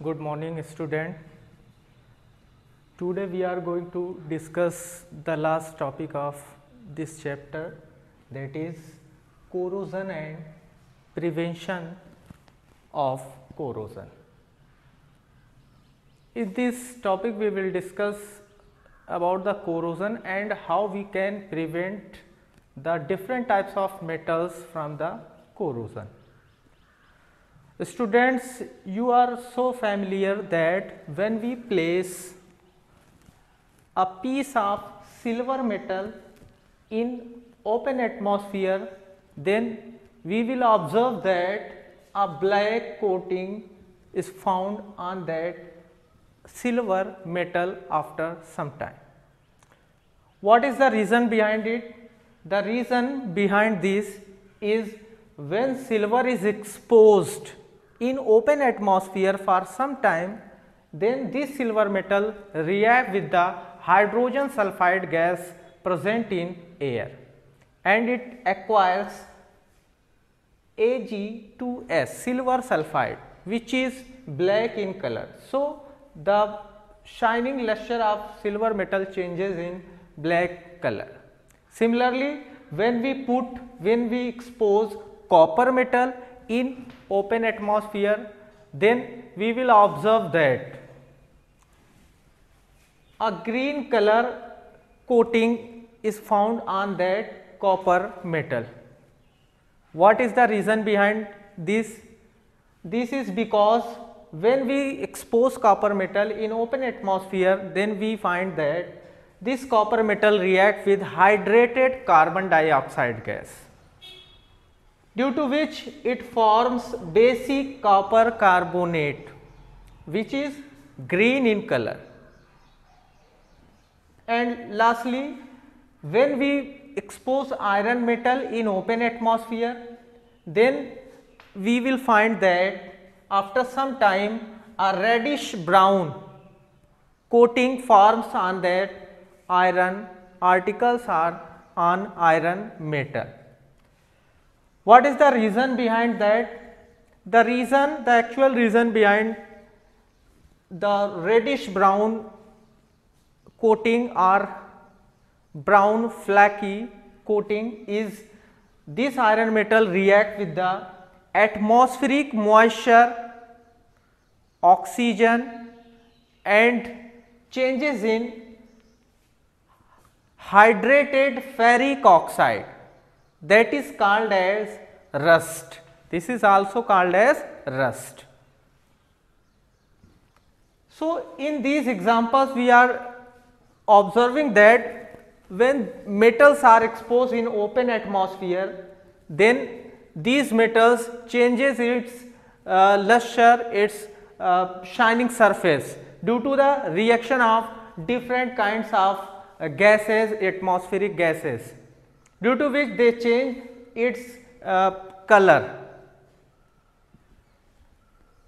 Good morning, student. Today we are going to discuss the last topic of this chapter, that is corrosion and prevention of corrosion. In this topic we will discuss about the corrosion and how we can prevent the different types of metals from the corrosion. Students, you are so familiar that when we place a piece of silver metal in open atmosphere, then we will observe that a black coating is found on that silver metal after some time. What is the reason behind it? The reason behind this is when silver is exposed in open atmosphere for some time, then this silver metal react with the hydrogen sulfide gas present in air and it acquires Ag2S, silver sulfide, which is black in color. So the shining luster of silver metal changes in black color. Similarly, when we expose copper metal in open atmosphere, then we will observe that a green color coating is found on that copper metal. What is the reason behind this? This is because when we expose copper metal in open atmosphere, then we find that this copper metal reacts with hydrated carbon dioxide gas, due to which it forms basic copper carbonate, which is green in color. And lastly, when we expose iron metal in open atmosphere, then we will find that after some time a reddish brown coating forms on that iron particles or on iron metal. What is the reason behind that? The actual reason behind the reddish brown coating or brown flaky coating is this iron metal react with the atmospheric moisture, oxygen and changes in hydrated ferric oxide, that is called as rust. This is also called as rust. So in these examples we are observing that when metals are exposed in open atmosphere, then these metals changes its luster, its shining surface due to the reaction of different kinds of gases, atmospheric gases, due to which they change its color,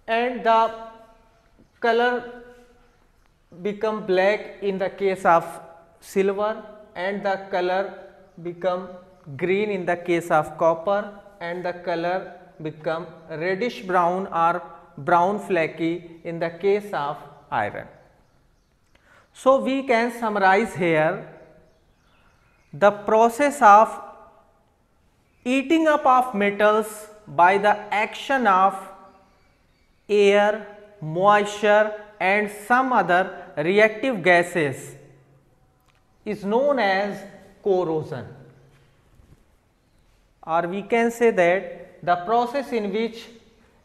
and the color become black in the case of silver and the color become green in the case of copper and the color become reddish brown or brown flaky in the case of iron. So we can summarize here the process of eating up of metals by the action of air, moisture and some other reactive gases is known as corrosion, or we can say that the process in which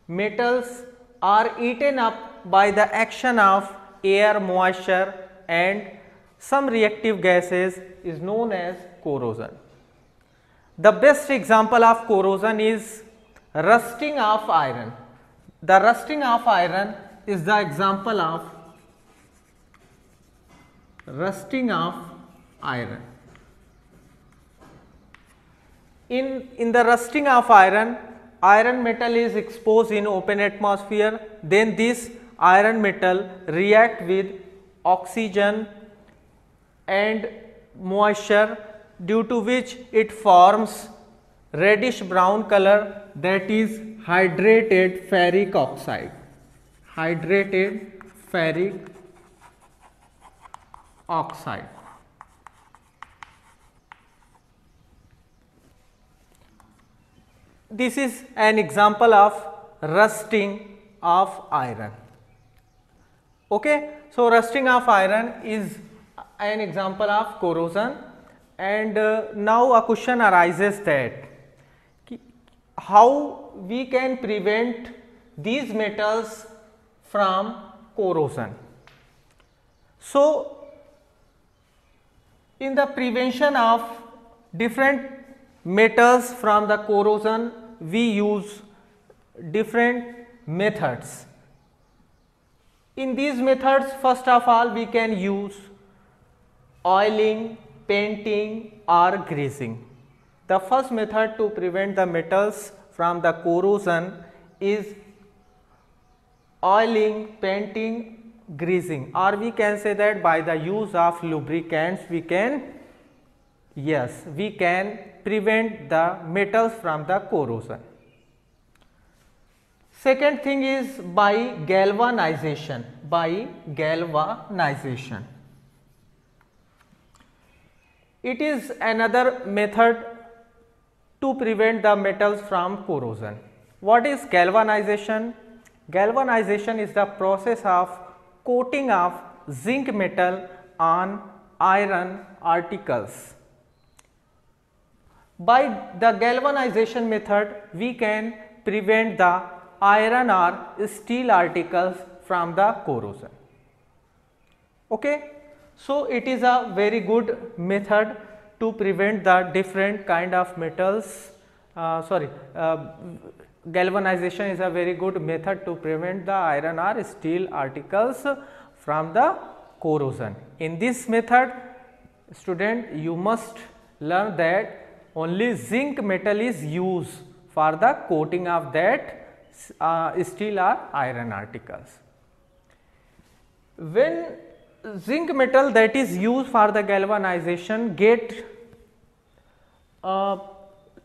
metals are eaten up by the action of air, moisture and some reactive gases is known as corrosion. The best example of corrosion is rusting of iron. The rusting of iron is the example of rusting of iron. In the rusting of iron, iron metal is exposed in open atmosphere, then this iron metal react with oxygen and moisture, due to which it forms reddish brown color, that is hydrated ferric oxide. hydrated ferric oxide. This is an example of rusting of iron. Okay, so rusting of iron is an example of corrosion, and now a question arises that how we can prevent these metals from corrosion. So in the prevention of different metals from the corrosion, we use different methods. In these methods, first of all, we can use oiling, painting or greasing. The first method to prevent the metals from the corrosion is oiling, painting, greasing, or we can say that by the use of lubricants we can prevent the metals from the corrosion. Second thing is by galvanization. It is another method to prevent the metals from corrosion. What is galvanization? Galvanization is the process of coating of zinc metal on iron articles. By the galvanization method, we can prevent the iron or steel articles from the corrosion. Okay, so it is a very good method to prevent the different kind of metals. Galvanization is a very good method to prevent the iron or steel articles from the corrosion. In this method, student, you must learn that only zinc metal is used for the coating of that steel or iron articles. When zinc metal that is used for the galvanization get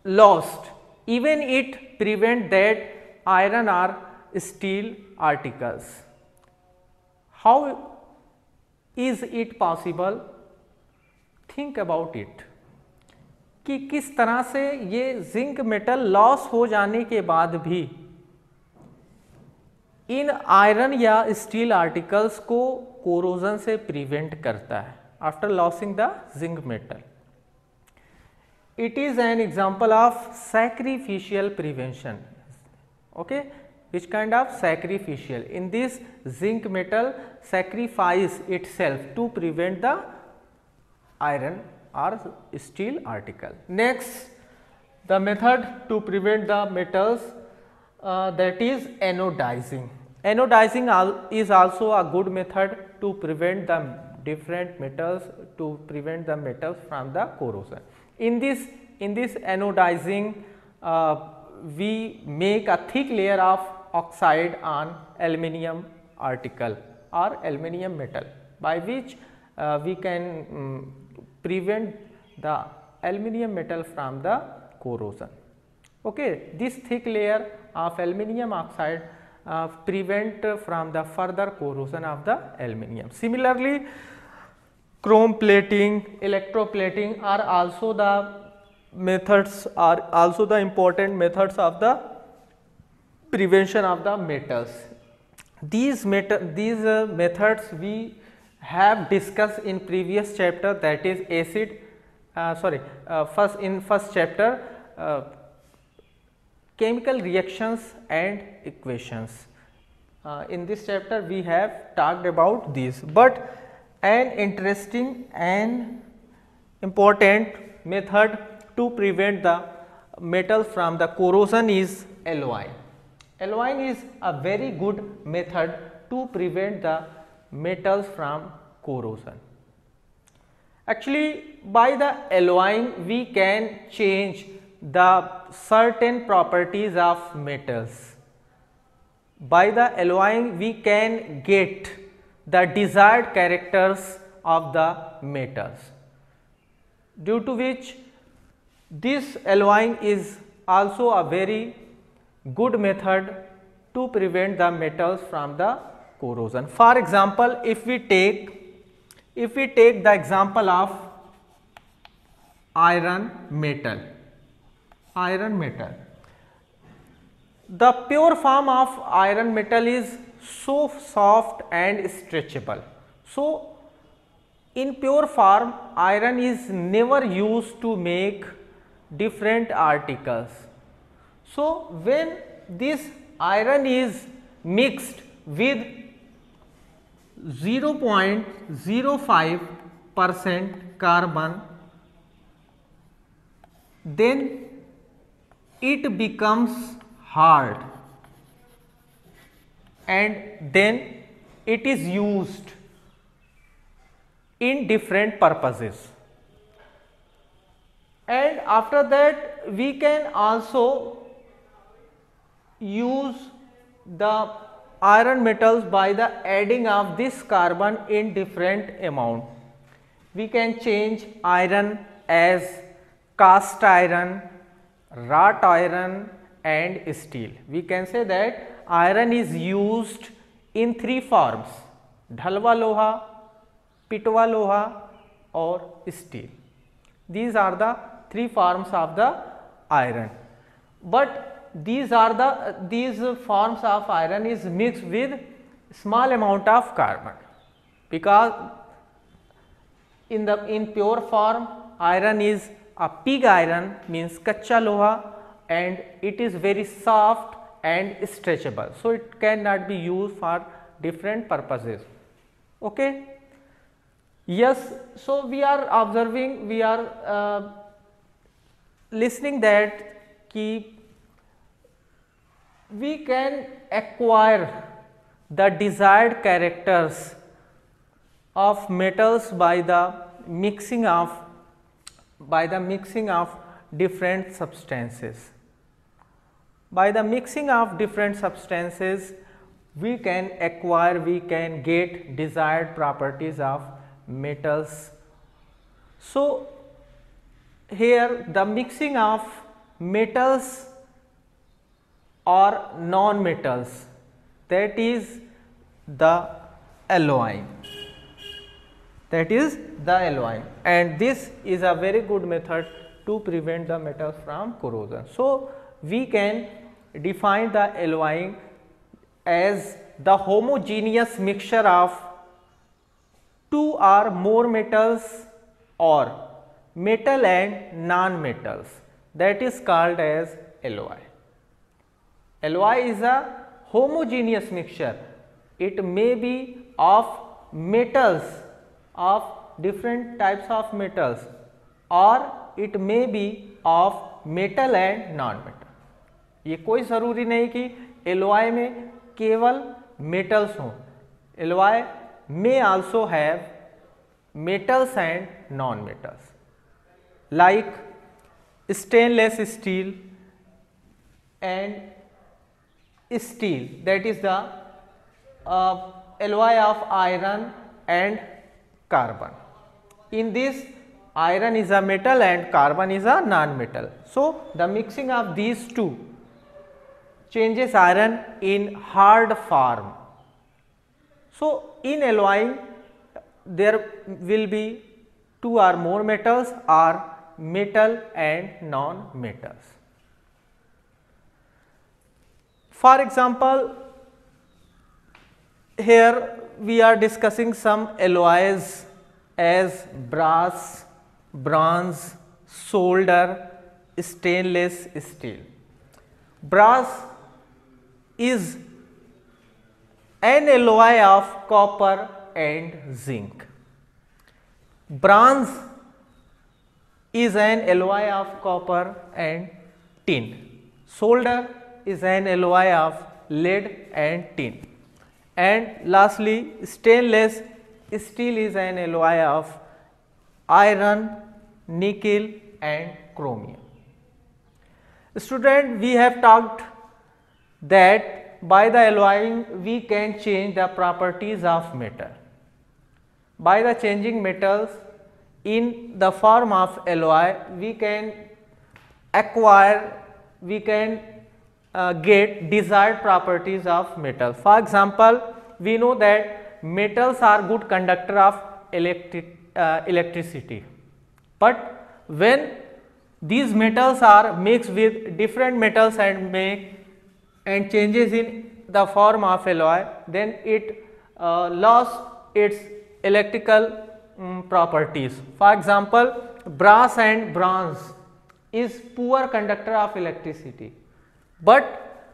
lost, even it prevent that iron or steel articles. How is it possible? Think about it कि किस तरह से ये zinc metal loss हो जाने के बाद भी इन आयरन या स्टील आर्टिकल्स को कोरोजन से प्रिवेंट करता है after losing the zinc metal. It is an example of sacrificial prevention. Okay, which kind of sacrificial? In this, zinc metal sacrifice itself to prevent the iron or steel article. Next, the method to prevent the metals, that is anodizing. Anodizing is also a good method to prevent the different metals, to prevent the metals from the corrosion. In this anodizing, we make a thick layer of oxide on aluminum article or aluminum metal, by which we can prevent the aluminum metal from the corrosion. Okay, this thick layer of aluminum oxide prevent from the further corrosion of the aluminum. Similarly, chrome plating, electroplating are also the methods, are also the important methods of the prevention of the metals. These methods we have discussed in previous chapter, that is first chapter, chemical reactions and equations. In this chapter we have talked about these, but an interesting and important method to prevent the metal from the corrosion is alloying. Alloying is a very good method to prevent the metals from corrosion. Actually, by the alloying we can change the certain properties of metals. By the alloying we can get the desired characters of the metals, due to which this alloying is also a very good method to prevent the metals from the corrosion. For example, if we take the example of iron metal, the pure form of iron metal is so soft and stretchable. So in pure form, iron is never used to make different articles. So when this iron is mixed with 0.05% carbon, then it becomes hard and then it is used in different purposes. And after that we can also use the iron metals by the adding of this carbon in different amount. We can change iron as cast iron, wrought iron and steel. We can say that iron is used in three forms: dhalwa loha, pitwa loha or steel. These are the three forms of the iron. But these forms of iron is mixed with small amount of carbon, because in pure form iron is a pig iron, means kacha loha, and it is very soft and stretchable, so it cannot be used for different purposes. Okay. Yes, so we are observing, we are listening that we can acquire the desired characters of metals by the mixing of different substances. By the mixing of different substances, we can get desired properties of metals. So here the mixing of metals or non-metals, that is the alloying. And this is a very good method to prevent the metals from corrosion. So we can define the alloying as the homogeneous mixture of two or more metals or metal and non-metals, that is called as alloy. Alloy is a homogeneous mixture. It may be of metals, of different types of metals, or it may be of metal and non-metal. ये कोई ज़रूरी नहीं कि alloy में केवल metals हों. Alloy may also have metals and non-metals, like stainless steel and steel, that is the alloy of iron and carbon. In this, iron is a metal and carbon is a non-metal. So the mixing of these two changes iron in hard form. So in alloying there will be two or more metals or metal and non-metals. For example, here we are discussing some alloys as brass, bronze, solder, stainless steel. Brass is an alloy of copper and zinc. Bronze is an alloy of copper and tin. Solder is an alloy of lead and tin. And lastly, stainless steel is an alloy of iron, nickel and chromium. Student, we have talked that by the alloying we can change the properties of metal. By the changing metals in the form of alloy, we can get desired properties of metal. For example, we know that metals are good conductor of electricity, but when these metals are mixed with different metals and changes in the form of alloy, then it lost its electrical properties. For example, brass and bronze is poor conductor of electricity, but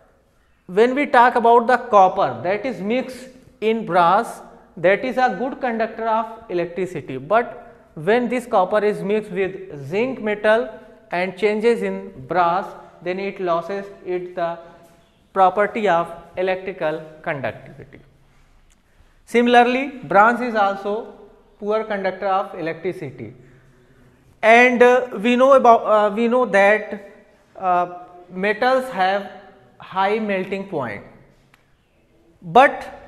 when we talk about the copper that is mixed in brass, that is a good conductor of electricity, but when this copper is mixed with zinc metal and changes in brass, then it loses the property of electrical conductivity. Similarly, bronze is also poor conductor of electricity, and we know that metals have high melting point, but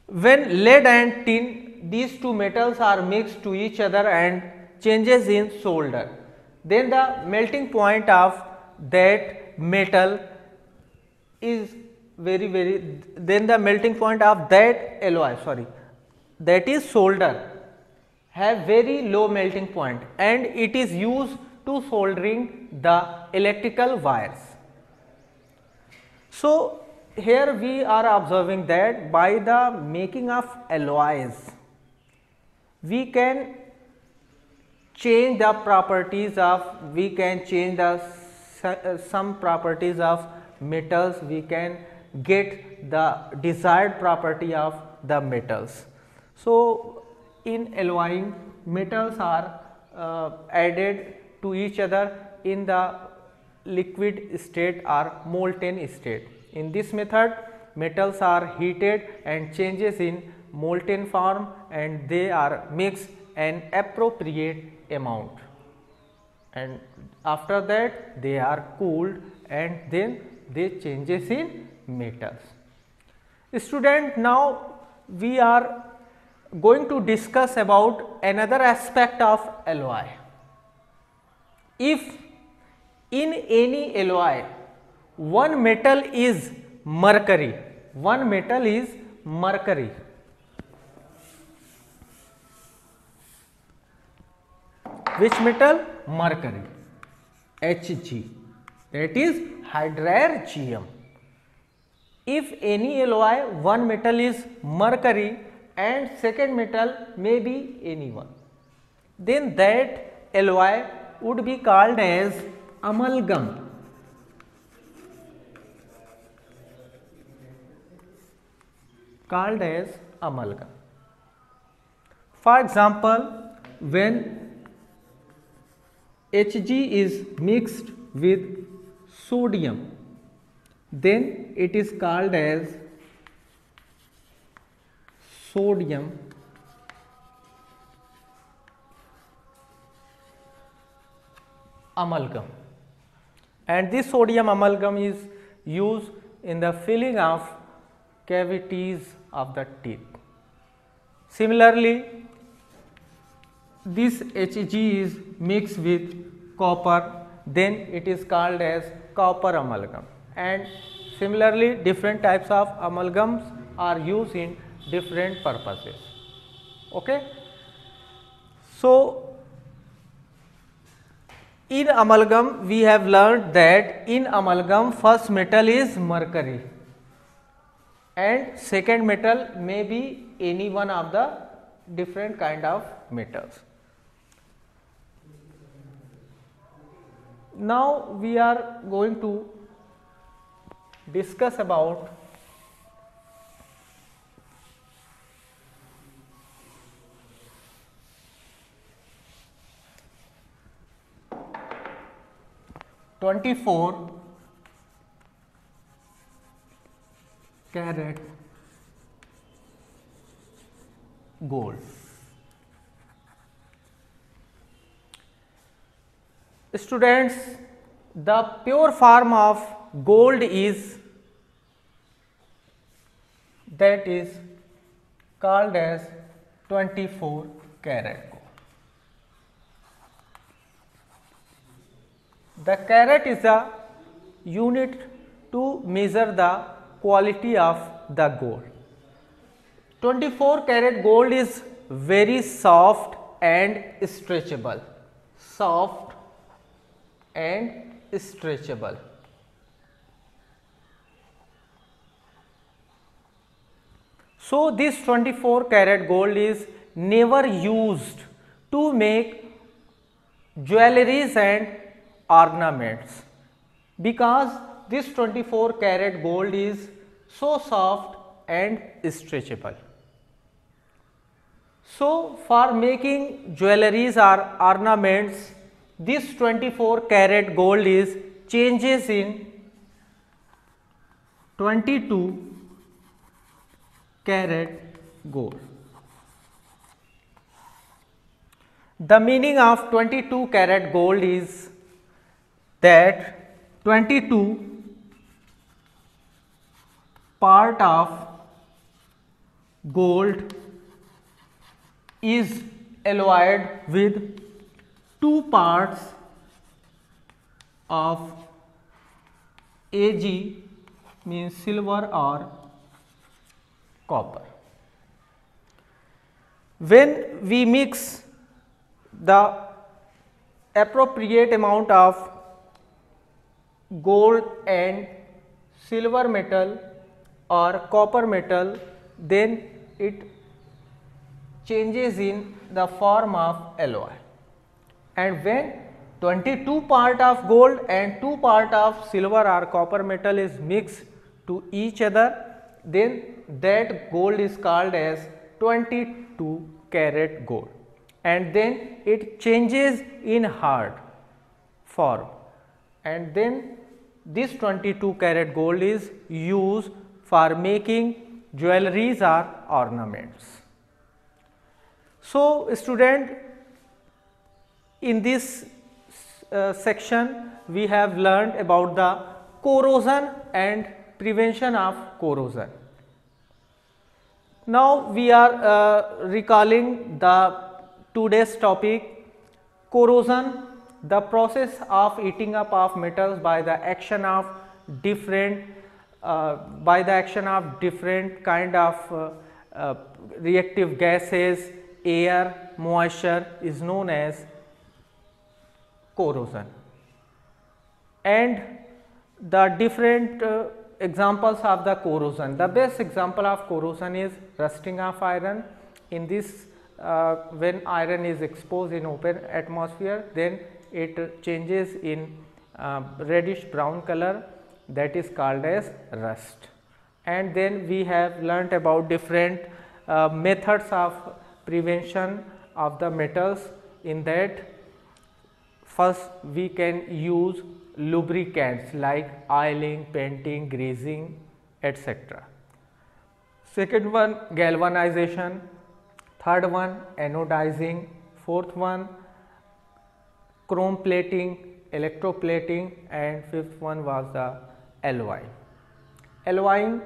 when lead and tin, these two metals are mixed to each other and changes in solder, then the melting point of that metal is then the melting point of that alloy, that is solder, have very low melting point, and it is used to soldering the electrical wires. So here we are observing that by the making of alloys, we can change the properties of, we can change the some properties of metals, we can get the desired property of the metals. So in alloying, metals are added to each other in the liquid state or molten state. In this method, metals are heated and changes in molten form, and they are mixed an appropriate amount, and after that they are cooled and then they changes in metals. Student, now we are going to discuss about another aspect of alloy. If in any alloy one metal is mercury, which metal? Mercury, Hg, that is hydrargium. If any alloy one metal is mercury and second metal may be anyone, then that alloy would be called as amalgam. For example, when Hg is mixed with sodium, then it is called as sodium amalgam, and this sodium amalgam is used in the filling of cavities of the teeth. Similarly, this Hg is mixed with copper, then it is called as copper amalgam, and similarly different types of amalgams are used in different purposes. Okay. So in amalgam we have learned that in amalgam first metal is mercury and second metal may be any one of the different kind of metals. Now we are going to discuss about carat gold. Students, the pure form of gold is called as 24 carat gold. The carat is a unit to measure the quality of the gold. 24 karat gold is very soft and stretchable. Soft and stretchable. So, this 24 karat gold is never used to make jewelries and ornaments, because this 24 karat gold is so soft and stretchable. So, for making jewelries or ornaments, this 24 karat gold is changes in 22 karat gold. The meaning of 22 karat gold is that 22 part of gold is alloyed with 2 parts of Ag, means silver or copper. When we mix the appropriate amount of gold and silver metal or copper metal, then it changes in the form of alloy. And when 22 part of gold and 2 part of silver or copper metal is mixed to each other, then that gold is called as 22 karat gold, and then it changes in hard form, and then this 22 karat gold is used for making jewelries or ornaments. So, student, in this section we have learned about the corrosion and prevention of corrosion. Now, we are recalling the today's topic, corrosion, the process of eating up of metals by the action of different kind of reactive gases, air, moisture is known as corrosion. And the different examples of the corrosion. The best example of corrosion is rusting of iron. In this, when iron is exposed in open atmosphere, then it changes in reddish brown color, that is called as rust. And then we have learnt about different methods of prevention of the metals. In that, first we can use lubricants like oiling, painting, greasing, etc. Second one, galvanization. Third one, anodizing. Fourth one, chrome plating, electroplating, and fifth one was the alloying. Alloying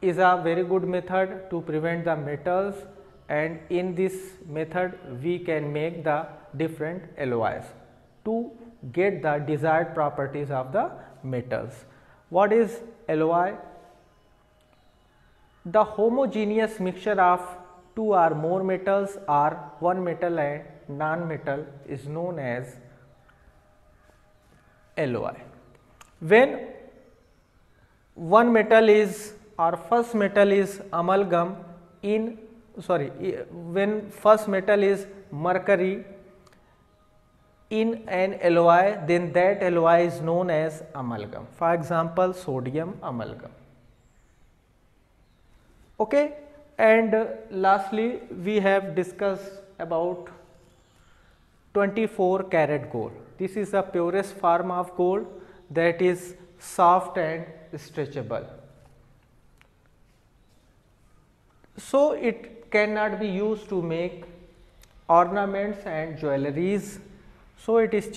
is a very good method to prevent the metals, and in this method we can make the different alloys to get the desired properties of the metals. What is alloy? The homogeneous mixture of two or more metals or one metal and non-metal is known as alloy. When one metal is or first metal is amalgam in when first metal is mercury in an alloy, then that alloy is known as amalgam. For example, sodium amalgam. Okay, and lastly we have discussed about 24 karat gold. This is the purest form of gold that is soft and stretchable. So, it cannot be used to make ornaments and jewelries. So, it is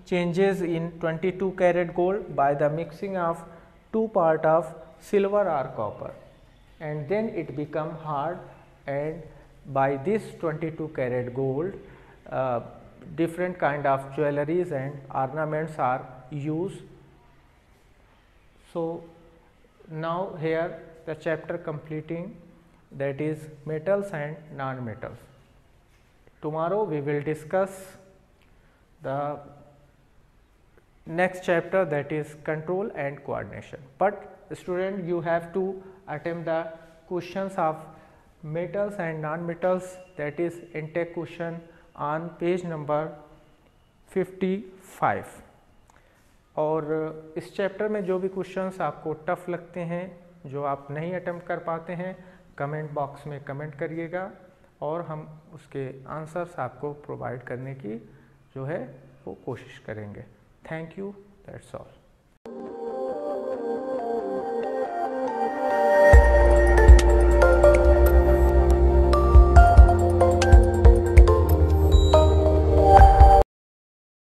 changes in 22 karat gold by the mixing of 2 part of silver or copper, and then it become hard, and by this 22 karat gold different kind of jewelries and ornaments are used So now here the chapter completing, that is metals and non-metals. Tomorrow we will discuss the next chapter, that is control and coordination. But student, you have to attempt the questions of metals and non-metals, that is intake question on page number 55. और इस chapter में जो भी questions आपको tough लगते हैं, जो आप नहीं अटेम्प्ट कर पाते हैं, कमेंट बॉक्स में कमेंट करिएगा और हम उसके आंसर्स आपको प्रोवाइड करने की जो है वो कोशिश करेंगे. Thank you, that's all.